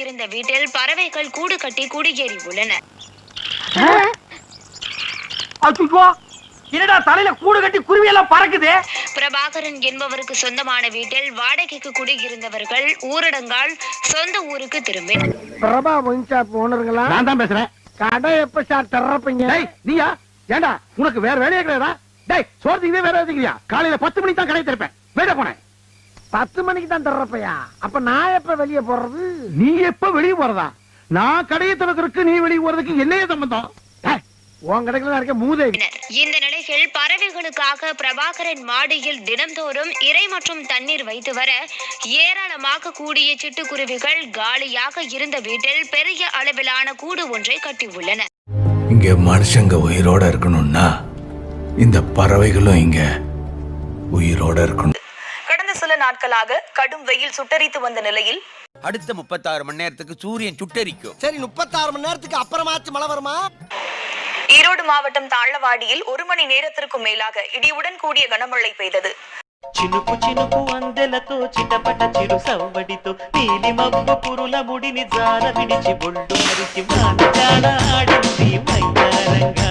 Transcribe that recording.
இருந்த வீட்டில் பறவைகள் கூடு கட்டி குடியேறி உள்ளன. என்னடா தலையில கூடு கட்டி குருவி எல்லாம் பறக்குது. பிரபாகரன் என்பவருக்கு சொந்தமான வீட்டில் வாடகைக்கு குடியிருந்தவர்கள் ஊரடங்கால் சொந்த ஊருக்கு திரும்பினர். பிரபா ஒயின் ஷாப் ஓனருங்களா? நான் தான் பேசுறேன். கடை எப்ப சார் திறப்பீங்க? நீயா? ஏண்டா உனக்கு வேற வேலையே கிடையாதா? டேய் சோர்த்திக்கவே வேற எதுக்குறியா? காலையில 10 மணிக்கு தான் கடை திறப்பேன். வேட போனேன். 10 மணிக்கு தான் திறப்பையா? அப்ப நான் எப்ப வெளியே போறது? நீ எப்ப வெளியே போறதா? நான் கடையை திறக்கிறதுக்கு நீ வெளியே போறதுக்கு என்னைய சம்பந்தம்? உன் கடைக்குள்ள இருக்க மூதேவி. இந்த நிலையில் பறவைகளுக்காக பிரபாகரன் மாடியில் தினந்தோறும் இறை மற்றும் தண்ணீர் வைத்து வர ஏராளமாக கூடிய சிட்டுக்குருவிகள் காலியாக இருந்த வீட்டில் பெரிய அளவிலான கூடு ஒன்றை கட்டியுள்ளன. இங்க மனுஷங்க உயிரோட இருக்கணும்னா இந்த பறவைகளும் இங்க உயிரோட இருக்கணும். கடந்த சில நாட்களாக கடும் வெயில் சுட்டரித்து வந்த நிலையில் அடுத்த 36 மணி நேரத்துக்கு சூரியன் சுட்டரிக்கும். சரி 36 மணி நேரத்துக்கு அப்புறமாச்சு மழை வருமா? ஈரோடு மாவட்டம் தாழவாடியில் 1 மணி நேரத்திற்கும் மேலாக இடியுடன் கூடிய கனமழை பெய்தது. చినుకు చినుకు అందెలతో చిటపట చిరు సవ్వడితో నీలి మబ్బు పురుల ముడిని జార విడిచి బొళ్ళు మరిచి వాన జాడ ఆడింది మైదారంగా.